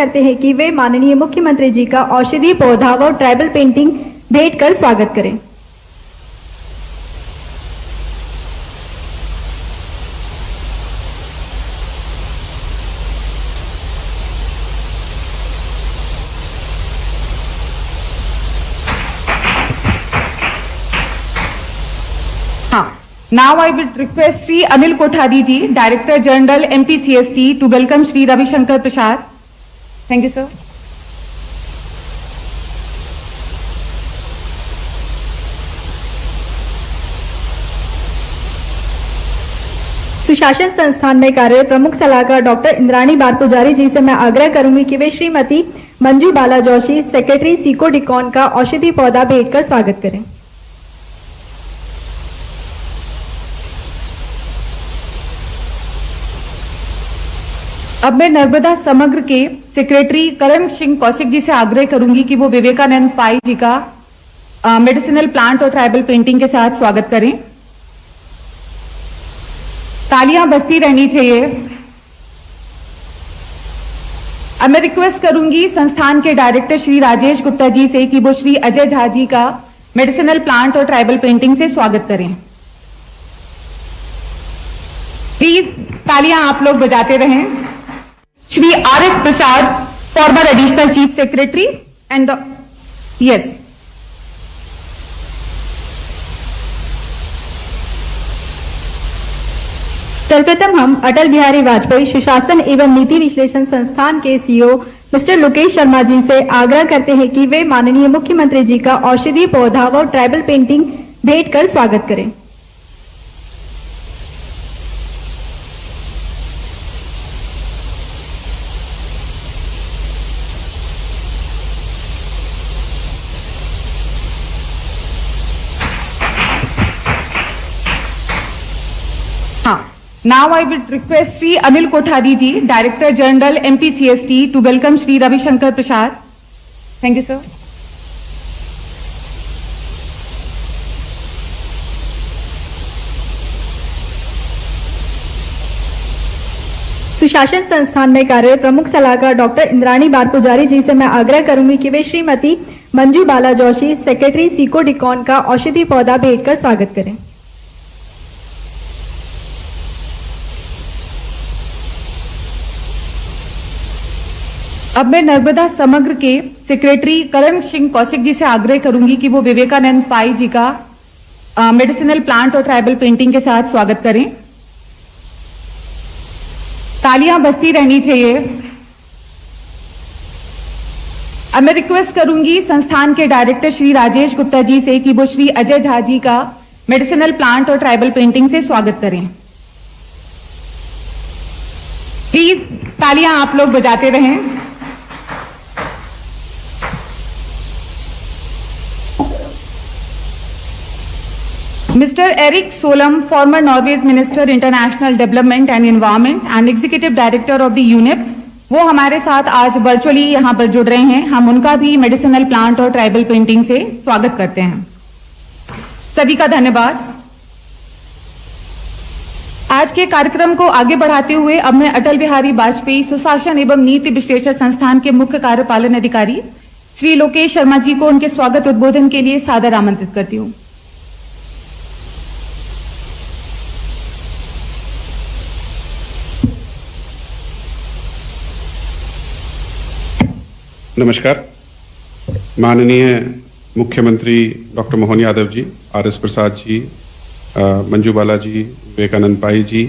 करते हैं कि वे माननीय मुख्यमंत्री जी का औषधि पौधा व ट्राइबल पेंटिंग भेंट कर स्वागत करें। Now I would request Shri Anil Kothari ji, Director General MPCST, to welcome Shri Ravi Shankar Prasad. Thank you, sir. सुशासन संस्थान में कार्यरत प्रमुख सलाहकार डॉक्टर इंद्राणी बार पुजारी जी से मैं आग्रह करूंगी कि वे श्रीमती मंजू बाला जोशी, सेक्रेटरी सीको डिकॉन का औषधि पौधा भेंट कर स्वागत करें। अब मैं नर्मदा समग्र के सेक्रेटरी करण सिंह कौशिक जी से आग्रह करूंगी कि वो विवेकानंद पाई जी का मेडिसिनल प्लांट और ट्राइबल पेंटिंग के साथ स्वागत करें। तालियां बजती रहनी चाहिए। अब मैं रिक्वेस्ट करूंगी संस्थान के डायरेक्टर श्री राजेश गुप्ता जी से कि वो श्री अजय झा जी का मेडिसिनल प्लांट और ट्राइबल पेंटिंग से स्वागत करें। प्लीज तालियां आप लोग बजाते रहें। Shri R.S. Prasad, former Additional Chief Secretary, and yes. सर्वप्रथम हम अटल बिहारी वाजपेयी सुशासन एवं नीति विश्लेषण संस्थान के सीईओ मिस्टर लोकेश शर्मा जी से आग्रह करते हैं कि वे माननीय मुख्यमंत्री जी का औषधि पौधा व ट्राइबल पेंटिंग भेंट कर स्वागत करें। Now I would request Shri Anil Kothari ji, Director General MPCST, to welcome Shri Ravi Shankar Prasad. Thank you, sir. सुशासन संस्थान में कार्यरत प्रमुख सलाहकार डॉक्टर इंद्राणी बार पुजारी जी से मैं आग्रह करूंगी कि वे श्रीमती मंजू बाला जोशी, सेक्रेटरी सीको डिकॉन का औषधि पौधा भेंट कर स्वागत करें। अब मैं नर्मदा समग्र के सेक्रेटरी करण सिंह कौशिक जी से आग्रह करूंगी कि वो विवेकानंद पाई जी का मेडिसिनल प्लांट और ट्राइबल पेंटिंग के साथ स्वागत करें। तालियां बजती रहनी चाहिए। अब मैं रिक्वेस्ट करूंगी संस्थान के डायरेक्टर श्री राजेश गुप्ता जी से कि वो श्री अजय झा जी का मेडिसिनल प्लांट और ट्राइबल पेंटिंग से स्वागत करें। प्लीज तालियां आप लोग बजाते रहें। Mr. Eric Solum, former Norway's Minister International Development and Environment and Executive Director of the UNEP, वो हमारे साथ आज वर्चुअली यहाँ पर जुड़ रहे हैं। हम उनका भी मेडिसिनल प्लांट और ट्राइबल पेंटिंग से स्वागत करते हैं। सभी का धन्यवाद। आज के कार्यक्रम को आगे बढ़ाते हुए अब मैं अटल बिहारी वाजपेयी सुशासन एवं नीति विश्लेषण संस्थान के मुख्य कार्यपालन अधिकारी श्री लोकेश शर्मा जी को उनके स्वागत उद्बोधन के लिए सादर आमंत्रित करती हूँ। नमस्कार। माननीय मुख्यमंत्री doctor Mohan Yadav ji, R S. Prasad ji, Manju Bala ji, Vivekananda Pai ji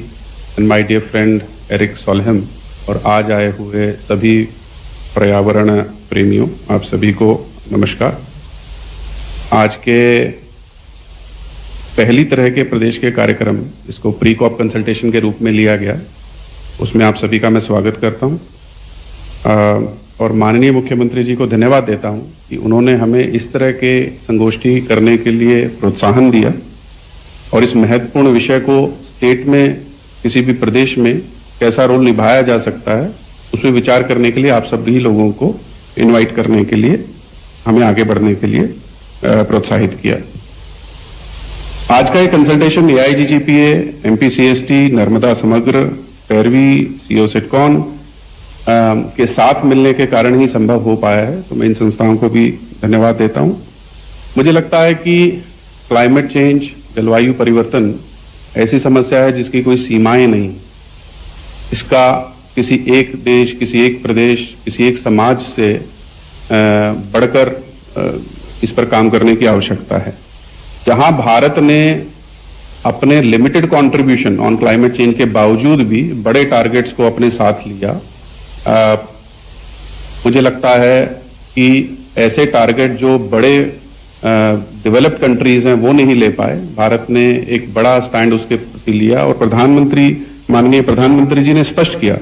and my dear friend Erik Solheim और आज आए हुए सभी पर्यावरण प्रेमियों, आप सभी को नमस्कार। आज के पहली तरह के प्रदेश के कार्यक्रम, इसको प्री कॉप कंसल्टेशन के रूप में लिया गया, उसमें आप सभी का मैं स्वागत करता हूँ और माननीय मुख्यमंत्री जी को धन्यवाद देता हूं कि उन्होंने हमें इस तरह के संगोष्ठी करने के लिए प्रोत्साहन दिया और इस महत्वपूर्ण विषय को स्टेट में किसी भी प्रदेश में कैसा रोल निभाया जा सकता है उसमें विचार करने के लिए आप सभी लोगों को इनवाइट करने के लिए, हमें आगे बढ़ने के लिए प्रोत्साहित किया। आज का ये कंसल्टेशन AIGGPA, MPCST, नर्मदा समग्र, पैरवी, CO सिटकॉन के साथ मिलने के कारण ही संभव हो पाया है, तो मैं इन संस्थाओं को भी धन्यवाद देता हूं। मुझे लगता है कि क्लाइमेट चेंज, जलवायु परिवर्तन ऐसी समस्या है जिसकी कोई सीमाएं नहीं। इसका किसी एक देश, किसी एक प्रदेश, किसी एक समाज से बढ़कर इस पर काम करने की आवश्यकता है। जहां भारत ने अपने limited contribution on climate change के बावजूद भी बड़े टारगेट्स को अपने साथ लिया, मुझे लगता है कि ऐसे टारगेट जो बड़े डेवलप्ड कंट्रीज हैं वो नहीं ले पाए, भारत ने एक बड़ा स्टैंड उसके प्रति लिया। और माननीय प्रधानमंत्री जी ने स्पष्ट किया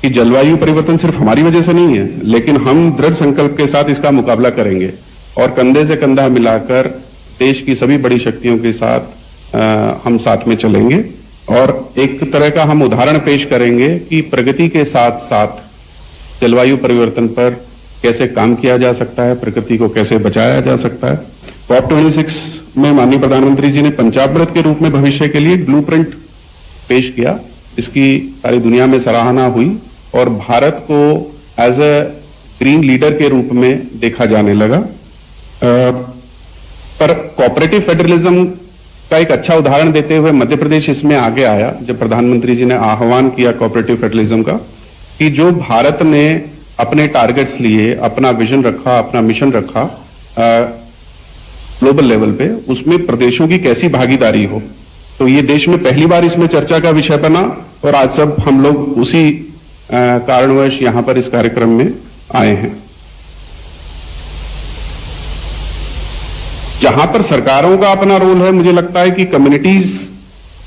कि जलवायु परिवर्तन सिर्फ हमारी वजह से नहीं है, लेकिन हम दृढ़ संकल्प के साथ इसका मुकाबला करेंगे और कंधे से कंधा मिलाकर देश की सभी बड़ी शक्तियों के साथ हम साथ में चलेंगे और एक तरह का हम उदाहरण पेश करेंगे कि प्रगति के साथ साथ जलवायु परिवर्तन पर कैसे काम किया जा सकता है, प्रकृति को कैसे बचाया जा सकता है। COP26 में माननीय प्रधानमंत्री जी ने पंचामृत के रूप में भविष्य के लिए ब्लूप्रिंट पेश किया, इसकी सारी दुनिया में सराहना हुई और भारत को एज अ ग्रीन लीडर के रूप में देखा जाने लगा। पर कोऑपरेटिव फेडरलिज्म का एक अच्छा उदाहरण देते हुए मध्य प्रदेश इसमें आगे आया, जब प्रधानमंत्री जी ने आह्वान किया कोऑपरेटिव फेडरलिज्म का, कि जो भारत ने अपने टारगेट्स लिए, अपना विजन रखा, अपना मिशन रखा ग्लोबल लेवल पे, उसमें प्रदेशों की कैसी भागीदारी हो। तो ये देश में पहली बार इसमें चर्चा का विषय बना और आज सब हम लोग उसी कारणवश यहां पर इस कार्यक्रम में आए हैं। जहां पर सरकारों का अपना रोल है, मुझे लगता है कि कम्युनिटीज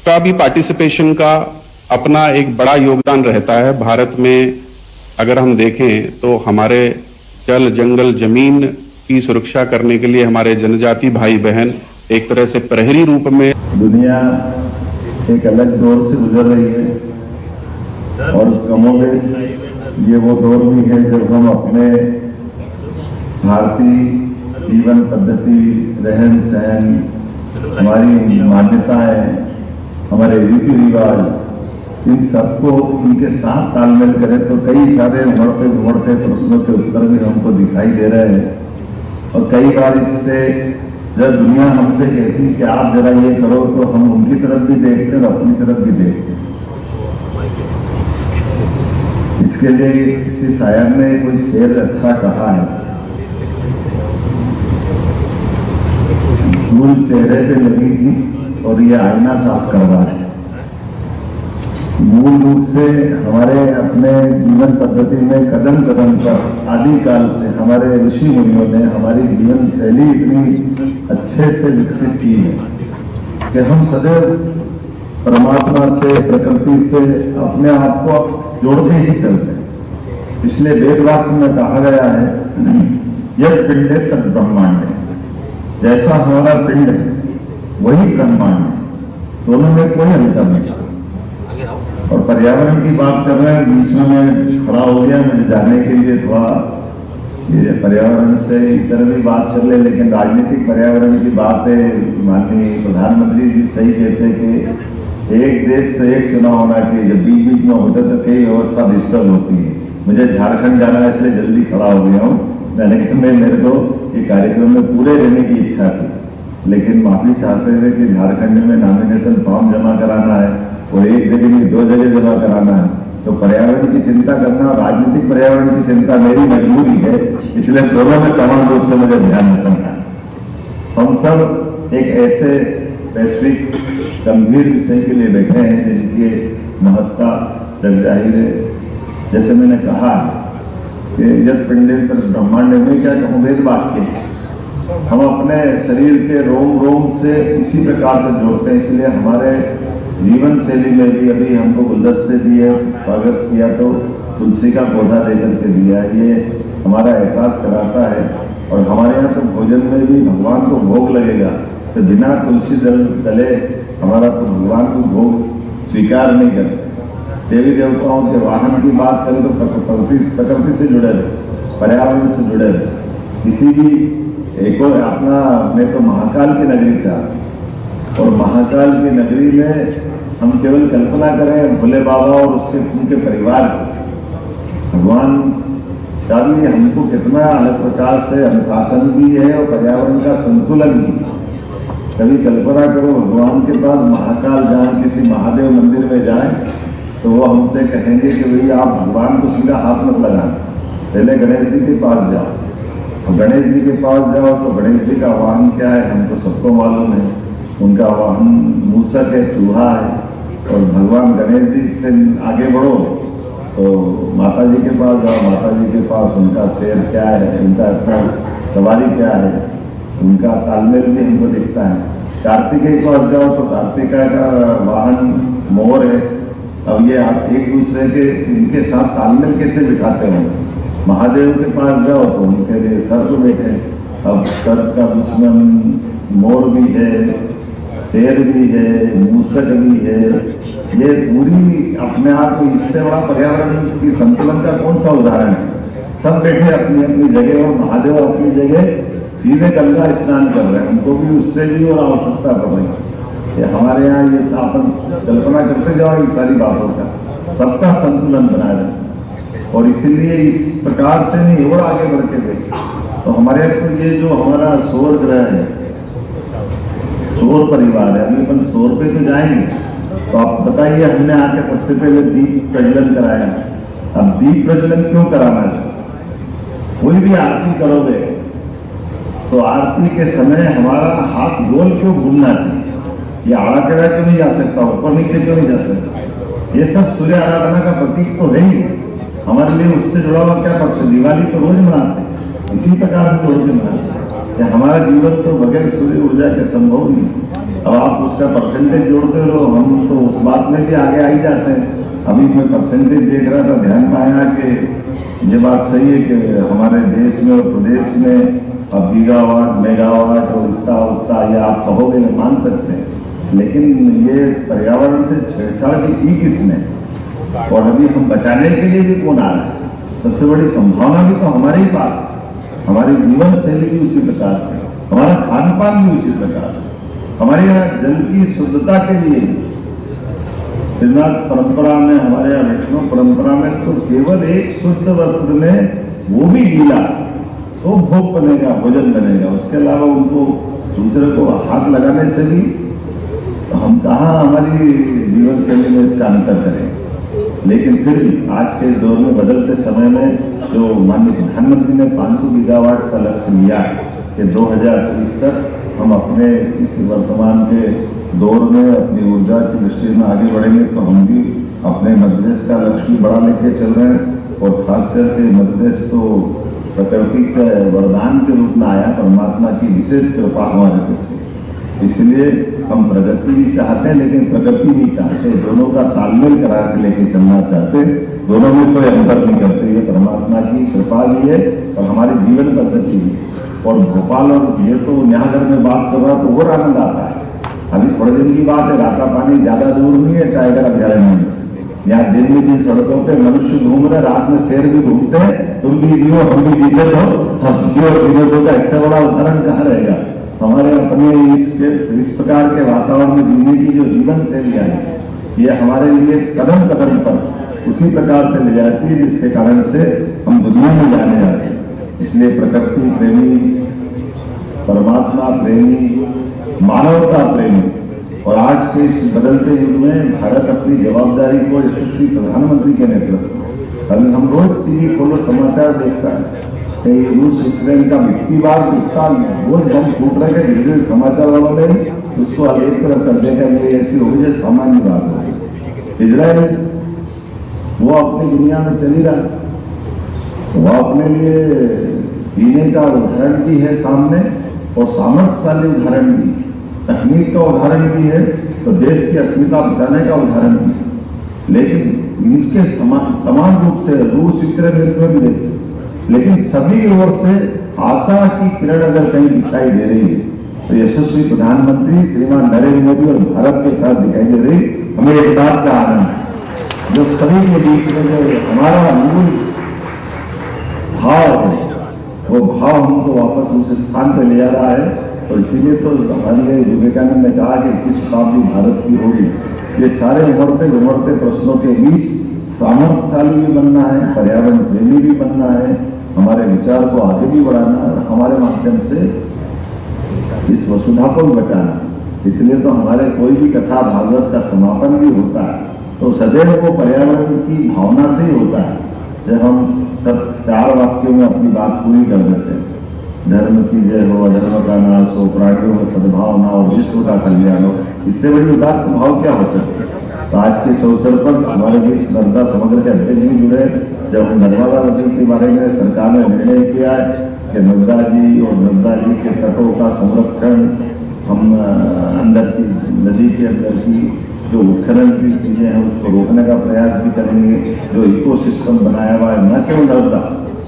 का भी पार्टिसिपेशन का अपना एक बड़ा योगदान रहता है। भारत में अगर हम देखें तो हमारे जल, जंगल, जमीन की सुरक्षा करने के लिए हमारे जनजाति भाई बहन एक तरह से प्रहरी रूप में। दुनिया एक अलग दौर से गुजर रही है और कमोबेश ये वो दौर भी है जब हम अपने भारतीय जीवन पद्धति, रहन सहन, हमारी मान्यताएं, हमारे रीति रिवाज, इन सबको इनके साथ तालमेल करें तो कई सारे उमड़ते प्रश्नों के उत्तर भी हमको दिखाई दे रहे हैं। और कई बार इससे जब दुनिया हमसे कहती कि आप जरा ये करो, तो हम उनकी तरफ भी देखते हैं और अपनी तरफ भी देखते हैं। इसके लिए किसी शायर ने कोई शेर अच्छा कहा है, धूल चेहरे पे लगी थी और ये आईना साफ करवा है। मूल रूप से हमारे अपने जीवन पद्धति में कदम कदम पर आदिकाल से हमारे ऋषि मुनियों ने हमारी जीवन शैली इतनी अच्छे से विकसित की है कि हम सदैव परमात्मा से, प्रकृति से अपने आप को जोड़ते ही चलते हैं। इसलिए वेद वाक्य में कहा गया है, यद पिंडे तद ब्रह्मांड है, जैसा हमारा पिंड है वही ब्रह्मांड है, दोनों में कोई अंतर नहीं। और पर्यावरण की बात कर रहे हैं, बीच में मैं खड़ा हो गया, मुझे जाने के लिए थोड़ा ये पर्यावरण से इधर भी बात चल रही, लेकिन राजनीतिक पर्यावरण की बात है। माननीय प्रधानमंत्री जी सही कहते कि एक देश से एक चुनाव होना चाहिए, जब बीच बीच में होता तो कई व्यवस्था डिस्टर्ब होती है। मुझे झारखंड जाना है इसलिए जल्दी खड़ा हो गया हूँ, लेकिन मेरे को ये कार्यक्रम में पूरे रहने की इच्छा थी, लेकिन माफी चाहते हुए कि झारखंड में नॉमिनेशन फॉर्म जमा कराना है और एक जगह नहीं 2 जगह जमा कराना है, तो पर्यावरण की चिंता करना और राजनीतिक पर्यावरण की चिंता मेरी मजबूरी है, इसलिए दोनों में समान रूप से मुझे ध्यान रखना है। हम सब एक ऐसे वैश्विक गंभीर विषय के लिए बैठे हैं जिनकी महत्ता जग जाहिर है। जैसे मैंने कहा कि यद पिंडे तद ब्रह्मांड में, क्या कहूँ, वेद वाक्य हम अपने शरीर के रोम रोम से इसी प्रकार से जोड़ते हैं। इसलिए हमारे जीवन शैली में भी अभी हमको गुलदस्ते दिए, स्वागत किया तो तुलसी का पौधा देकर के दिया, ये हमारा एहसास कराता है। और हमारे यहाँ तो भोजन में भी भगवान को भोग लगेगा, तो बिना तुलसी दल तले हमारा तो भगवान को भोग स्वीकार नहीं करते। देवी देवताओं के वाहन की बात करें तो प्रकृति से जुड़े रहे, पर्यावरण से जुड़े रहे। किसी भी एक और अपना, मैं तो महाकाल की नगरी से आता, और महाकाल की नगरी में हम केवल कल्पना करें भोले बाबा और उनके परिवार को, भगवान का भी हमको कितना अलग प्रकार से अनुशासन भी है और पर्यावरण का संतुलन भी। कभी कल्पना करो भगवान के पास महाकाल जाए, किसी महादेव मंदिर में जाए तो वो हमसे कहेंगे कि भैया आप भगवान को सीधा हाथ मत लगाना, पहले गणेश जी के पास जाओ। और गणेश जी के पास जाओ तो गणेश जी का वाहन क्या है हमको सबको मालूम है, उनका वाहन मूसक है, चूहा है। और भगवान गणेश जी से आगे बढ़ो तो माता जी के पास जाओ, माता जी के पास उनका शेर क्या है, उनका सवारी क्या है, उनका तालमेल भी हमको दिखता है। कार्तिकेय के पास जाओ तो कार्तिकेय का वाहन मोर है। अब ये आप एक दूसरे के इनके साथ तालमेल कैसे बिठाते हो? महादेव के पास जाओ तो उनके लिए सर्प बैठे, अब सर्प का दुश्मन मोर भी है, शेर भी है, मूसक भी है। ये पूरी अपने आप में इससे बड़ा पर्यावरण की संतुलन का कौन सा उदाहरण है? सब बैठे अपनी अपनी जगह और महादेव अपनी जगह सीधे गंगा स्नान कर रहे हैं, उनको भी उससे भी और आवश्यकता पड़ रही है। ये हमारे यहाँ ये अपन कल्पना करते जाओ इन सारी बातों का, सबका संतुलन बनाया जाए। और इसीलिए इस प्रकार से नहीं और आगे बढ़ के देखें तो हमारे तो ये जो हमारा सौर ग्रह है, सौर परिवार है, अभी अपन सौर पे तो जाएंगे। तो आप बताइए, हमने आके सबसे पहले दीप प्रज्वलन कराया। अब दीप प्रज्वलन क्यों कराना है? कोई भी आरती करोगे तो आरती के समय हमारा हाथ गोल क्यों घूमना चाहिए? ये आड़ा टेढ़ा क्यों नहीं जा सकता, ऊपर नीचे क्यों नहीं जा सकता? ये सब सूर्य आराधना का प्रतीक तो है ही। हमारे लिए उससे जुड़ा हुआ क्या पक्ष? दिवाली तो रोज मनाते हैं, इसी प्रकार से रोज मनाते हैं। हमारा जीवन तो बगैर सूर्य ऊर्जा के संभव नहीं। अब आप उसका परसेंटेज जोड़ते रहो, हम तो उस बात में भी आगे आ ही जाते हैं। अभी मैं परसेंटेज देख रहा था, ध्यान में आया कि ये बात सही है कि हमारे देश में और प्रदेश में अब गीगावाट मेगावाट और उतना ये आप कहोगे मान सकते हैं, लेकिन ये पर्यावरण से छेड़छाड़ की किसने? और अभी हम बचाने के लिए भी कौन आ रहा है? सबसे बड़ी संभावना भी तो हमारे ही पास, हमारी जीवन शैली भी उसी प्रकार से, हमारा खान पान भी उसी प्रकार से, हमारे यहाँ जल की शुद्धता के लिए श्रीनाथ परंपरा में, हमारे यहाँ वैष्णव परंपरा में तो केवल एक शुद्ध वस्त्र में वो भी गीला तो भोग बनेगा, भोजन बनेगा। उसके अलावा उनको दूसरे को हाथ लगाने से भी तो हम कहाँ हमारी जीवन शैली में इसका अंतर करें। लेकिन फिर भी आज के दौर में बदलते समय में जो माननीय प्रधानमंत्री ने 500 गीगावाट का लक्ष्य लिया है कि 2030 तक हम अपने इस वर्तमान के दौर में अपनी ऊर्जा की दृष्टि में आगे बढ़ेंगे, तो हम भी अपने मध्य प्रदेश का लक्ष्य भी बड़ा लेके चल रहे हैं। और खास करके मध्य प्रदेश तो प्रकृति के वरदान के रूप में आया, परमात्मा की विशेष कृपा हमारे देश से। इसलिए हम प्रगति भी चाहते हैं लेकिन प्रगति भी चाहते हैं, दोनों का तालमेल करा के लेके चलना चाहते हैं, दोनों में कोई अंतर नहीं करते। ये परमात्मा की कृपा भी है और हमारी जीवन पद्धति भी। और भोपाल और ये तो यहाँ अगर मैं बात कर रहा तो और आनंद आता है। अभी थोड़े दिन की बात है, राता पानी ज्यादा दूर नहीं है टाइगर अभ्यारण्य में। यहाँ दिन में जिन सड़कों पे मनुष्य घूम रहे, रात में शेर भी घूमते हैं। तुम भी जियो हम भी जीते तो हम जियो विनोदों का इससे बड़ा उदाहरण कहाँ रहेगा? हमारे अपने इस प्रकार के वातावरण में जीने की जो जीवन शैली है, ये हमारे लिए कदम कदम पर उसी प्रकार से ले जाती है जिसके कारण से हम दुनिया में जाने जाते हैं। इसलिए प्रकृति प्रेमी, परमात्मा प्रेमी, मानवता प्रेमी और आज के इस बदलते युग में भारत अपनी जवाबदारी को यशस्वी प्रधानमंत्री के नेतृत्व, अभी हम रोज टीवी खोलो समाचार देखता है रूस यूक्रेन का वित्तीवार इतना वो बम फूट रहे हैं, धीरे समाचार वालों ने उसको एक तरफ कर देगा, ये ऐसी हो गई सामान्य बात हो। इजराइल वो अपनी दुनिया में चली रहा, वो अपने लिए जीने का उदाहरण भी है सामने और सामर्थ्यशाली उदाहरण भी, तकनीक का उदाहरण भी है, तो देश की अस्मिता बचाने का उदाहरण भी है। लेकिन इसके समान रूप से रूस यूक्रेन युद्ध में भी देखिए, लेकिन सभी ओर से आशा की किरण अगर कहीं दिखाई दे रही है तो यशस्वी प्रधानमंत्री श्रीमान नरेंद्र मोदी और भारत के साथ दिखाई दे रही हमें एक बात का आनंद है, जो सभी के बीच में जो हमारा मूल भाव है वो भाव हमको वापस उस स्थान पर ले जा रहा है। और इसीलिए तो हमारे विवेकानंद ने कहा कि 21 शताब्दी भारत की होगी। ये सारे उमड़ते प्रश्नों के बीच सामर्थ्यशाली भी बनना है, पर्यावरण प्रेमी भी बनना है, हमारे विचार को आगे भी बढ़ाना है और हमारे माध्यम से इस वसुधा को भी बचाना है। इसलिए तो हमारे कोई भी कथा भागवत का समापन भी होता है तो सदैव वो पर्यावरण की भावना से ही होता है। जब हम सब 4 वाक्यों में अपनी बात पूरी कर देते हैं, धर्म की जय हो, अधर्म का नाश हो, प्राणियों में सद्भावना हो, विश्व का कल्याण हो, इससे बड़ी उदात्त भाव क्या हो सकती है। तो आज के इस अवसर पर हमारे बीच नर्मदा समग्र के अध्यक्ष जी जुड़े। जब हम नर्मदा नदी के बारे में सरकार ने निर्णय किया है कि नर्मदा जी और नर्मदा जी के तटों का संरक्षण, हम अंदर की नदी के अंदर की जो उत्खनन की चीजें हैं उसको रोकने का प्रयास भी करेंगे। जो इकोसिस्टम बनाया हुआ है, न केवल नर्मदा,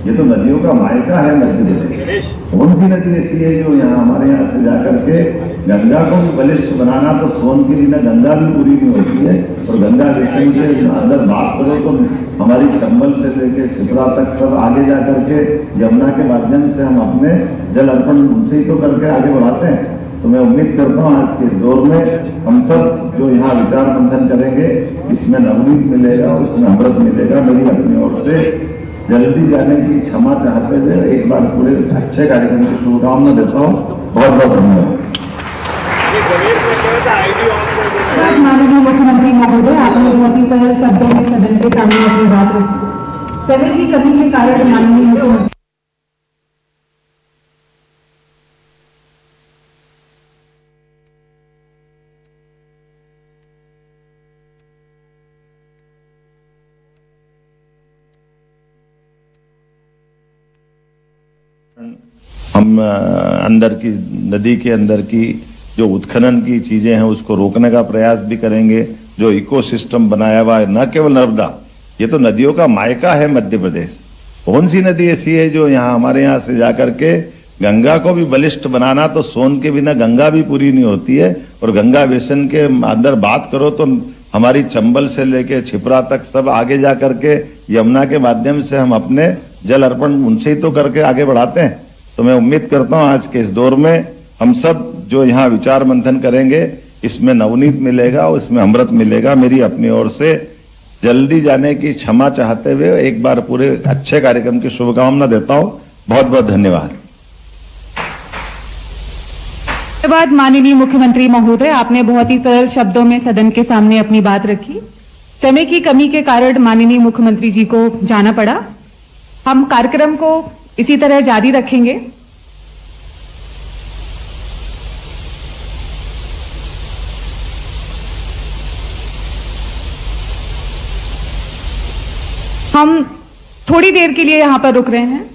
ये तो नदियों का मायका है मध्य प्रदेश। कौन सी नदी ऐसी है जो यहाँ हमारे यहाँ से जाकर के गंगा को भी बलिष्ठ बनाना, तो सोन के बिना गंगा भी पूरी नहीं होती है। और गंगा बेसिन के अंदर बात करो तो हमारी चंबल से लेकर छिपरा तक सब आगे जाकर के यमुना के माध्यम से हम अपने जल अर्पण उनसे ही तो करके आगे बढ़ाते हैं। तो मैं उम्मीद करता हूँ आज के दौर में हम सब जो यहाँ विचार मंथन करेंगे, इसमें नवनीत मिलेगा और इसमें अमृत मिलेगा। मेरी अपनी ओर से जल्दी जाने की क्षमा चाहते हुए एक बार पूरे अच्छे कार्यक्रम की शुभकामना देता हूँ। बहुत बहुत धन्यवाद। माननीय मुख्यमंत्री महोदय, आपने बहुत ही सरल शब्दों में सदन के सामने अपनी बात रखी। समय की कमी के कारण माननीय मुख्यमंत्री हम अंदर की नदी के अंदर की जो उत्खनन की चीजें हैं उसको रोकने का प्रयास भी करेंगे। जो इकोसिस्टम बनाया हुआ है, न केवल नर्मदा, ये तो नदियों का मायका है मध्य प्रदेश। कौन सी नदी ऐसी है जो यहाँ हमारे यहाँ से जाकर के गंगा को भी बलिष्ठ बनाना, तो सोन के बिना गंगा भी पूरी नहीं होती है। और गंगा बेसिन के अंदर बात करो तो हमारी चंबल से लेके छिपरा तक सब आगे जाकर के यमुना के माध्यम से हम अपने जल अर्पण उनसे ही तो करके आगे बढ़ाते हैं। तो मैं उम्मीद करता हूं आज के इस दौर में हम सब जो यहाँ विचार मंथन करेंगे, इसमें नवनीत मिलेगा और इसमें अमृत मिलेगा। मेरी अपनी ओर से जल्दी जाने की क्षमा चाहते हुए एक बार पूरे अच्छे कार्यक्रम की शुभकामना देता हूं। बहुत बहुत धन्यवाद। धन्यवाद माननीय मुख्यमंत्री महोदय, आपने बहुत ही सरल शब्दों में सदन के सामने अपनी बात रखी। समय की कमी के कारण माननीय मुख्यमंत्री जी को जाना पड़ा। हम कार्यक्रम को इसी तरह जारी रखेंगे। हम थोड़ी देर के लिए यहां पर रुक रहे हैं।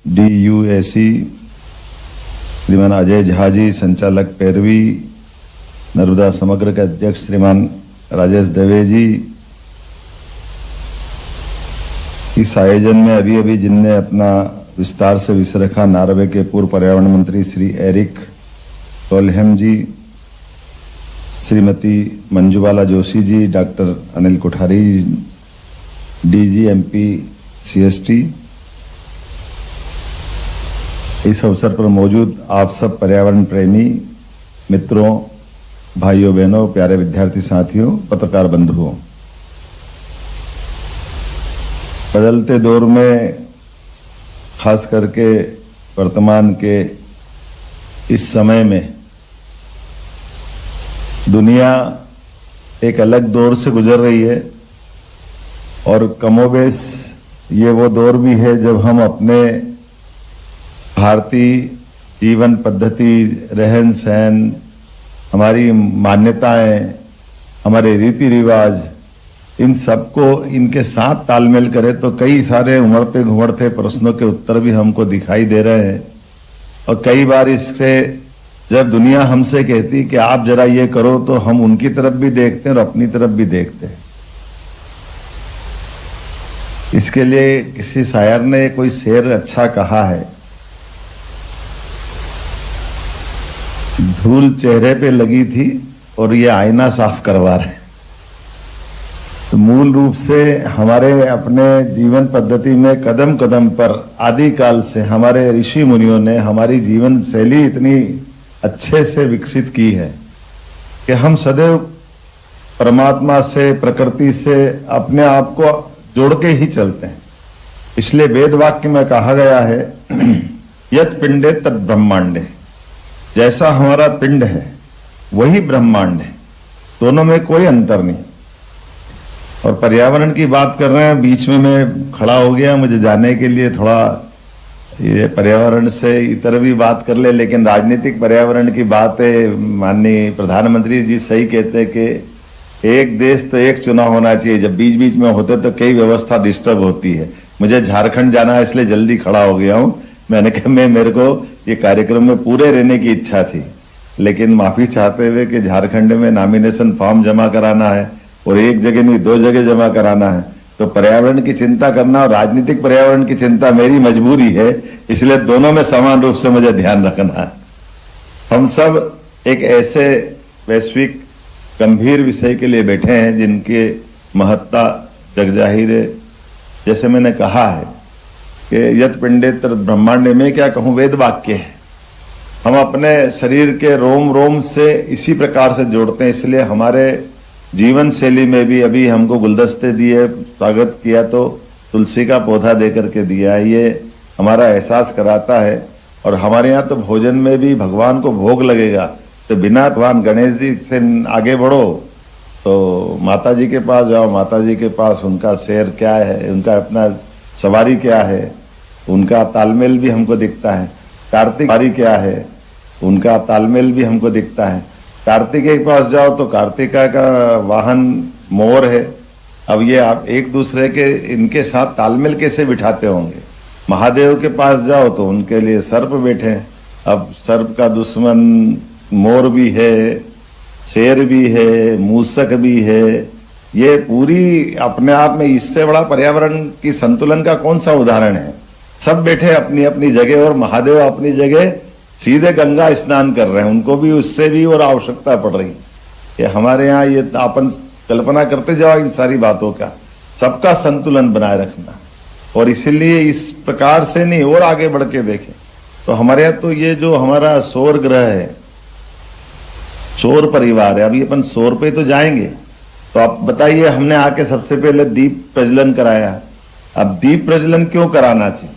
DUAC श्रीमान अजय झा जी, संचालक पैरवी नर्मदा समग्र के अध्यक्ष श्रीमान राजेश दवे जी, इस आयोजन में अभी अभी जिनने अपना विस्तार से विषय रखा, नॉर्वे के पूर्व पर्यावरण मंत्री Shri Erik Solheim ji, Shrimati Manjubala Joshi ji, doctor Anil Kothari, DG MP CST, इस अवसर पर मौजूद आप सब पर्यावरण प्रेमी मित्रों, भाइयों बहनों, प्यारे विद्यार्थी साथियों, पत्रकार बंधुओं, बदलते दौर में खास करके वर्तमान के इस समय में दुनिया एक अलग दौर से गुजर रही है और कमोबेश ये वो दौर भी है जब हम अपने भारतीय जीवन पद्धति, रहन सहन, हमारी मान्यताएं, हमारे रीति रिवाज इन सबको इनके साथ तालमेल करे तो कई सारे उमड़ते घुमड़ते प्रश्नों के उत्तर भी हमको दिखाई दे रहे हैं। और कई बार इससे जब दुनिया हमसे कहती कि आप जरा ये करो तो हम उनकी तरफ भी देखते हैं और अपनी तरफ भी देखते हैं। इसके लिए किसी शायर ने कोई शेर अच्छा कहा है, धूल चेहरे पे लगी थी और ये आईना साफ करवा रहे। तो मूल रूप से हमारे अपने जीवन पद्धति में कदम कदम पर आदिकाल से हमारे ऋषि मुनियों ने हमारी जीवन शैली इतनी अच्छे से विकसित की है कि हम सदैव परमात्मा से, प्रकृति से अपने आप को जोड़ के ही चलते हैं। इसलिए वेद वाक्य में कहा गया है यत् पिंडे तत् ब्रह्मांडे, जैसा हमारा पिंड है वही ब्रह्मांड है, दोनों में कोई अंतर नहीं। और पर्यावरण की बात कर रहे हैं, बीच में मैं खड़ा हो गया, मुझे जाने के लिए थोड़ा ये पर्यावरण से इतर भी बात कर ले, लेकिन राजनीतिक पर्यावरण की बात है। माननीय प्रधानमंत्री जी सही कहते हैं कि एक देश तो एक चुनाव होना चाहिए, जब बीच बीच में होते तो कई व्यवस्था डिस्टर्ब होती है। मुझे झारखंड जाना है इसलिए जल्दी खड़ा हो गया हूं। मैंने कहा मेरे को ये कार्यक्रम में पूरे रहने की इच्छा थी, लेकिन माफी चाहते हुए कि झारखंड में नॉमिनेशन फॉर्म जमा कराना है और एक जगह नहीं 2 जगह जमा कराना है, तो पर्यावरण की चिंता करना और राजनीतिक पर्यावरण की चिंता मेरी मजबूरी है, इसलिए दोनों में समान रूप से मुझे ध्यान रखना है। हम सब एक ऐसे वैश्विक गंभीर विषय के लिए बैठे हैं जिनके महत्ता जगजाहिर है। जैसे मैंने कहा है कि यत् पिंडे तत् ब्रह्मांडे में क्या कहूं, वेद वाक्य है। हम अपने शरीर के रोम रोम से इसी प्रकार से जोड़ते हैं, इसलिए हमारे जीवन शैली में भी अभी हमको गुलदस्ते दिए, स्वागत किया तो तुलसी का पौधा देकर के दिया है, ये हमारा एहसास कराता है। और हमारे यहाँ तो भोजन में भी भगवान को भोग लगेगा, तो बिना भगवान गणेश जी से आगे बढ़ो तो माता जी के पास जाओ, माता जी के पास उनका शेर क्या है, उनका अपना सवारी क्या है, उनका तालमेल भी हमको दिखता है। कार्तिक सवारी क्या है, उनका तालमेल भी हमको दिखता है। कार्तिकेय के पास जाओ तो कार्तिका का वाहन मोर है। अब ये आप एक दूसरे के इनके साथ तालमेल कैसे बिठाते होंगे। महादेव के पास जाओ तो उनके लिए सर्प बैठे हैं। अब सर्प का दुश्मन मोर भी है, शेर भी है, मूसक भी है। ये पूरी अपने आप में, इससे बड़ा पर्यावरण की संतुलन का कौन सा उदाहरण है। सब बैठे अपनी अपनी जगह और महादेव अपनी जगह सीधे गंगा स्नान कर रहे हैं, उनको भी उससे भी और आवश्यकता पड़ रही है। हमारे यहाँ ये अपन कल्पना करते जाओ इन सारी बातों का, सबका संतुलन बनाए रखना। और इसीलिए इस प्रकार से नहीं और आगे बढ़ के देखें तो हमारे यहाँ तो ये जो हमारा सौर ग्रह है, सौर परिवार है, अभी अपन सौर पे तो जाएंगे। तो आप बताइए, हमने आके सबसे पहले दीप प्रज्वलन कराया। अब दीप प्रज्वलन क्यों कराना चाहिए।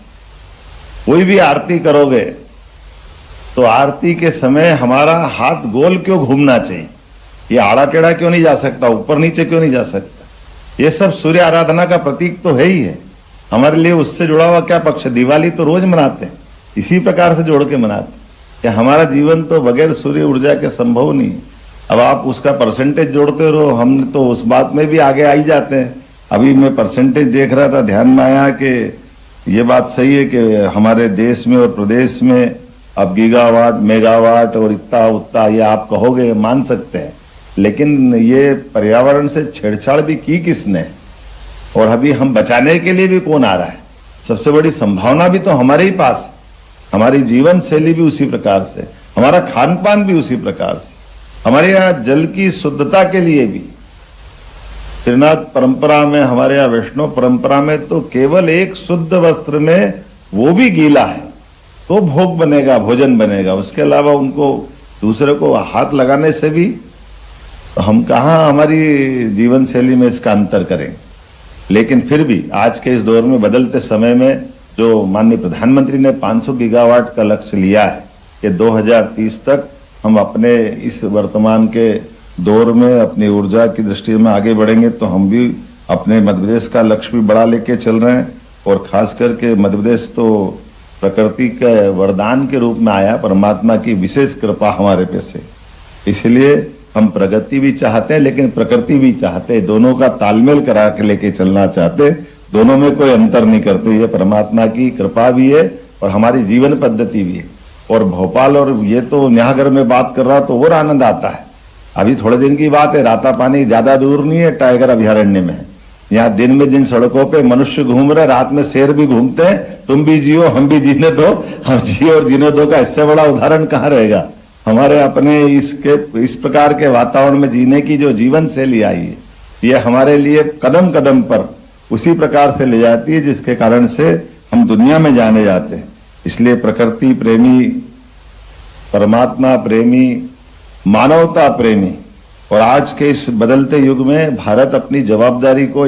कोई भी आरती करोगे तो आरती के समय हमारा हाथ गोल क्यों घूमना चाहिए, ये आड़ा टेढ़ा क्यों नहीं जा सकता, ऊपर नीचे क्यों नहीं जा सकता। ये सब सूर्य आराधना का प्रतीक तो है ही है। हमारे लिए उससे जुड़ा हुआ क्या पक्ष, दिवाली तो रोज मनाते हैं, इसी प्रकार से जोड़ के मनाते हैं कि हमारा जीवन तो बगैर सूर्य ऊर्जा के संभव नहीं। अब आप उसका परसेंटेज जोड़ते रहो, हम तो उस बात में भी आगे आ ही जाते हैं। अभी मैं परसेंटेज देख रहा था, ध्यान में आया कि ये बात सही है कि हमारे देश में और प्रदेश में अब गीगावाट, मेगावाट और इतना उतना ये आप कहोगे, मान सकते हैं, लेकिन ये पर्यावरण से छेड़छाड़ भी की किसने, और अभी हम बचाने के लिए भी कौन आ रहा है। सबसे बड़ी संभावना भी तो हमारे ही पास, हमारी जीवन शैली भी उसी प्रकार से, हमारा खान पान भी उसी प्रकार से। हमारे यहाँ जल की शुद्धता के लिए भी श्रीनाथ परंपरा में, हमारे यहाँ वैष्णव परंपरा में तो केवल एक शुद्ध वस्त्र में, वो भी गीला है तो भोग बनेगा, भोजन बनेगा। उसके अलावा उनको दूसरे को हाथ लगाने से भी तो हम कहाँ हमारी जीवन शैली में इसका अंतर करें। लेकिन फिर भी आज के इस दौर में, बदलते समय में, जो माननीय प्रधानमंत्री ने 500 गीगावाट का लक्ष्य लिया है कि 2030 तक हम अपने इस वर्तमान के दौर में अपनी ऊर्जा की दृष्टि में आगे बढ़ेंगे, तो हम भी अपने मध्य प्रदेश का लक्ष्य भी बढ़ा लेके चल रहे हैं। और खास करके मध्य प्रदेश तो प्रकृति के वरदान के रूप में आया, परमात्मा की विशेष कृपा हमारे पे से। इसलिए हम प्रगति भी चाहते हैं लेकिन प्रकृति भी चाहते हैं, दोनों का तालमेल करा के लेके चलना चाहते हैं, दोनों में कोई अंतर नहीं करते। ये परमात्मा की कृपा भी है और हमारी जीवन पद्धति भी है। और भोपाल और ये तो यहाँ अगर मैं बात कर रहा तो और आनंद आता है। अभी थोड़े दिन की बात है, रातापानी ज्यादा दूर नहीं है, टाइगर अभयारण्य में है। यहाँ दिन में जिन सड़कों पे मनुष्य घूम रहे, रात में शेर भी घूमते हैं। तुम भी जियो हम भी जीने दो, हम जियो और जीने दो का इससे बड़ा उदाहरण कहाँ रहेगा। हमारे अपने इस प्रकार के वातावरण में जीने की जो जीवन शैली आई है, ये हमारे लिए कदम कदम पर उसी प्रकार से ले जाती है जिसके कारण से हम दुनिया में जाने जाते हैं। इसलिए प्रकृति प्रेमी, परमात्मा प्रेमी, मानवता प्रेमी और आज के इस बदलते युग में भारत अपनी जवाबदारी को